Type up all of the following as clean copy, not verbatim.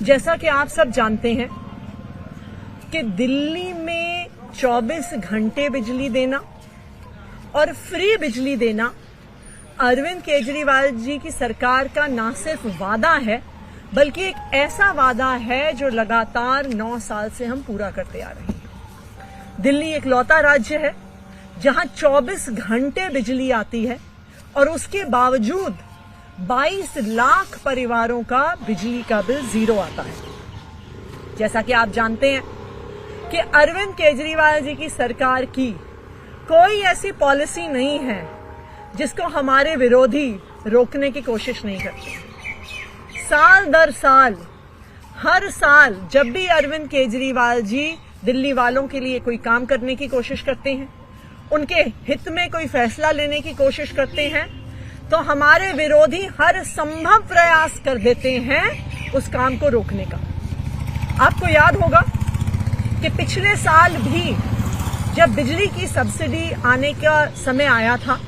जैसा कि आप सब जानते हैं कि दिल्ली में 24 घंटे बिजली देना और फ्री बिजली देना अरविंद केजरीवाल जी की सरकार का ना सिर्फ वादा है बल्कि एक ऐसा वादा है जो लगातार 9 साल से हम पूरा करते आ रहे हैं। दिल्ली एक लौता राज्य है जहां 24 घंटे बिजली आती है और उसके बावजूद 22 लाख परिवारों का बिजली का बिल जीरो आता है। जैसा कि आप जानते हैं कि अरविंद केजरीवाल जी की सरकार की कोई ऐसी पॉलिसी नहीं है जिसको हमारे विरोधी रोकने की कोशिश नहीं करते। साल दर साल हर साल जब भी अरविंद केजरीवाल जी दिल्ली वालों के लिए कोई काम करने की कोशिश करते हैं, उनके हित में कोई फैसला लेने की कोशिश करते हैं, तो हमारे विरोधी हर संभव प्रयास कर देते हैं उस काम को रोकने का। आपको याद होगा कि पिछले साल भी जब बिजली की सब्सिडी आने का समय आया था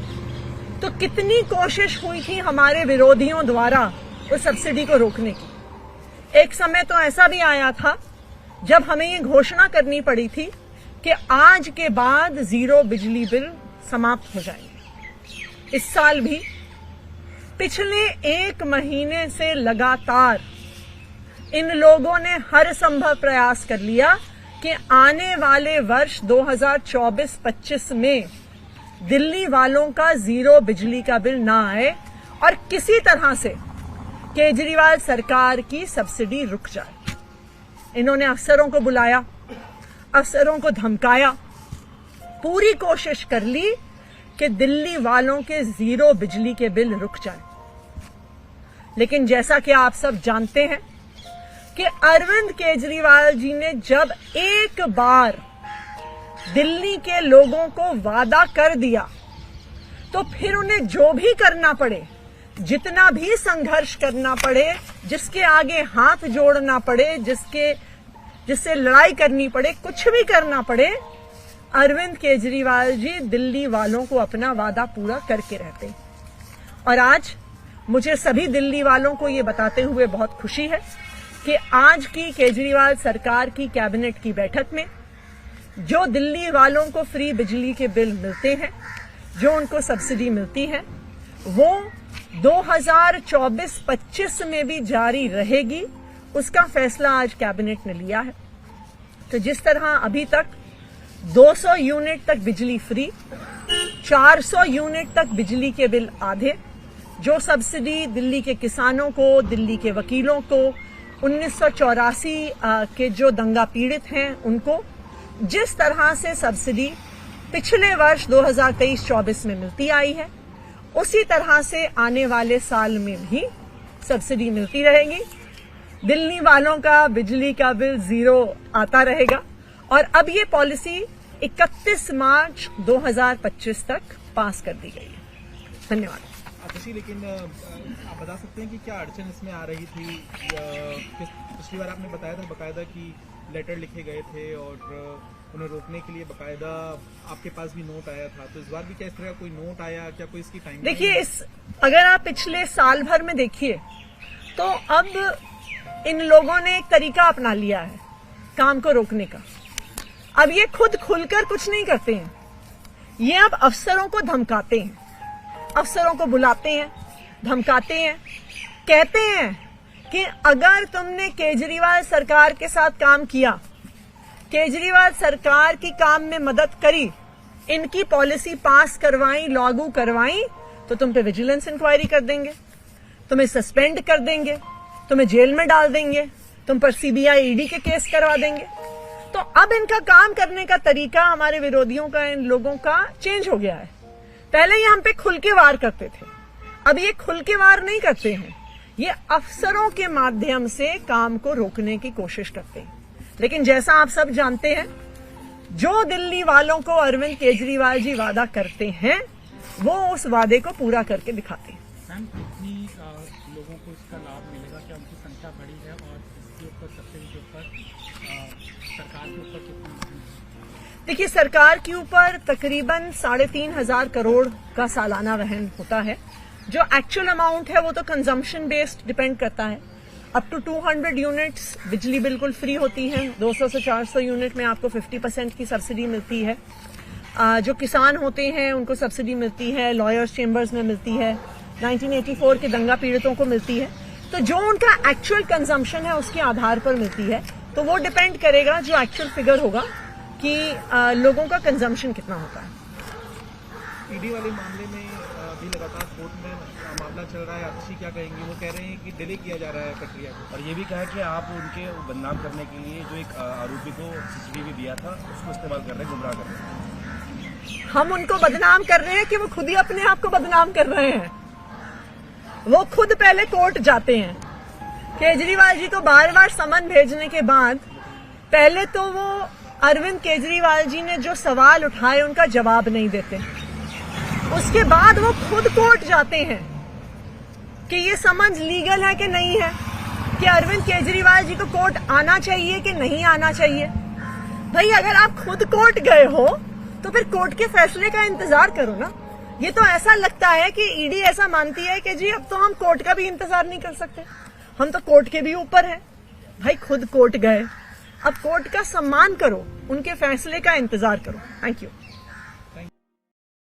तो कितनी कोशिश हुई थी हमारे विरोधियों द्वारा उस सब्सिडी को रोकने की। एक समय तो ऐसा भी आया था जब हमें ये घोषणा करनी पड़ी थी कि आज के बाद जीरो बिजली बिल समाप्त हो जाएंगे। इस साल भी पिछले 1 महीने से लगातार इन लोगों ने हर संभव प्रयास कर लिया कि आने वाले वर्ष 2024-25 में दिल्ली वालों का जीरो बिजली का बिल ना आए और किसी तरह से केजरीवाल सरकार की सब्सिडी रुक जाए। इन्होंने अफसरों को बुलाया, अफसरों को धमकाया, पूरी कोशिश कर ली कि दिल्ली वालों के जीरो बिजली के बिल रुक जाए। लेकिन जैसा कि आप सब जानते हैं कि अरविंद केजरीवाल जी ने जब एक बार दिल्ली के लोगों को वादा कर दिया तो फिर उन्हें जो भी करना पड़े, जितना भी संघर्ष करना पड़े, जिसके आगे हाथ जोड़ना पड़े, जिससे लड़ाई करनी पड़े, कुछ भी करना पड़े, अरविंद केजरीवाल जी दिल्ली वालों को अपना वादा पूरा करके रहते। और आज मुझे सभी दिल्ली वालों को ये बताते हुए बहुत खुशी है कि आज की केजरीवाल सरकार की कैबिनेट की बैठक में जो दिल्ली वालों को फ्री बिजली के बिल मिलते हैं, जो उनको सब्सिडी मिलती है, वो 2024-25 में भी जारी रहेगी। उसका फैसला आज कैबिनेट ने लिया है। तो जिस तरह अभी तक 200 यूनिट तक बिजली फ्री, 400 यूनिट तक बिजली के बिल आधे, जो सब्सिडी दिल्ली के किसानों को, दिल्ली के वकीलों को, 1984 के जो दंगा पीड़ित हैं उनको जिस तरह से सब्सिडी पिछले वर्ष 2023-24 में मिलती आई है, उसी तरह से आने वाले साल में भी सब्सिडी मिलती रहेगी। दिल्ली वालों का बिजली का बिल जीरो आता रहेगा और अब ये पॉलिसी 31 मार्च 2025 तक पास कर दी गई है। धन्यवाद। लेकिन आप बता सकते हैं कि क्या अड़चन इसमें आ रही थी? पिछली बार आपने बताया था बकायदा कि लेटर लिखे गए थे और उन्हें रोकने के लिए बकायदा आपके पास भी नोट आया था, तो इस बार भी क्या इस तरह कोई नोट आया? क्या कोई इसकी टाइम? देखिए, अगर आप पिछले साल भर में देखिए तो अब इन लोगों ने एक तरीका अपना लिया है काम को रोकने का। अब ये खुद खुलकर कुछ नहीं करते हैं, ये अब अफसरों को धमकाते हैं, अफसरों को बुलाते हैं, धमकाते हैं, कहते हैं कि अगर तुमने केजरीवाल सरकार के साथ काम किया, केजरीवाल सरकार की काम में मदद करी, इनकी पॉलिसी पास करवाई, लागू करवाई, तो तुम पे विजिलेंस इंक्वायरी कर देंगे, तुम्हें सस्पेंड कर देंगे, तुम्हें जेल में डाल देंगे, तुम पर सीबीआई ईडी के केस करवा देंगे। तो अब इनका काम करने का तरीका हमारे विरोधियों का, इन लोगों का चेंज हो गया है। पहले ये हम पे खुल के वार करते थे, अब ये खुल के वार नहीं करते हैं, ये अफसरों के माध्यम से काम को रोकने की कोशिश करते हैं। लेकिन जैसा आप सब जानते हैं, जो दिल्ली वालों को अरविंद केजरीवाल जी वादा करते हैं वो उस वादे को पूरा करके दिखाते हैं। मैम, कितनी लोगों को इसका लाभ मिलेगा? क्या उनकी संख्या बढ़ी है और इसके ऊपर सब्सिडी के ऊपर सरकार के ऊपर कितनी? देखिए, सरकार के ऊपर तकरीबन 3,500 करोड़ का सालाना वहन होता है। जो एक्चुअल अमाउंट है वो तो कंजम्पशन बेस्ड डिपेंड करता है। अप टू 200 यूनिट्स बिजली बिल्कुल फ्री होती है। 200 से 400 यूनिट में आपको 50% की सब्सिडी मिलती है। जो किसान होते हैं उनको सब्सिडी मिलती है, लॉयर्स चेंबर्स में मिलती है, 1984 के दंगा पीड़ितों को मिलती है। तो जो उनका एक्चुअल कंजम्पशन है उसके आधार पर मिलती है। तो वो डिपेंड करेगा, जो एक्चुअल फिगर होगा कि लोगों का कंजम्पशन कितना होता है। ईडी वाले मामले में भी लगातार कोर्ट में मामला चल रहा है। आतिशी क्या कहेंगे? वो कह रहे हैं कि डिले किया जा रहा है प्रक्रिया को, और ये भी कहा कि आप उनके बदनाम करने के लिए जो एक आरोपी को सीसीटीवी दिया था उसको इस्तेमाल कर रहे हैं, गुमराह कर रहे हैं। हम उनको बदनाम कर रहे हैं कि वो खुद ही अपने आप को बदनाम कर रहे हैं। वो खुद पहले कोर्ट जाते हैं। केजरीवाल जी को बार बार समन भेजने के बाद पहले तो वो अरविंद केजरीवाल जी ने जो सवाल उठाए उनका जवाब नहीं देते। उसके बाद वो खुद कोर्ट जाते हैं कि ये समन्स लीगल है कि नहीं है, कि अरविंद केजरीवाल जी को कोर्ट आना चाहिए कि नहीं आना चाहिए। भाई अगर आप खुद कोर्ट गए हो तो फिर कोर्ट के फैसले का इंतजार करो ना। ये तो ऐसा लगता है कि ईडी ऐसा मानती है कि जी अब तो हम कोर्ट का भी इंतजार नहीं कर सकते, हम तो कोर्ट के भी ऊपर हैं। भाई खुद कोर्ट गए, अब कोर्ट का सम्मान करो, उनके फैसले का इंतजार करो। Thank you.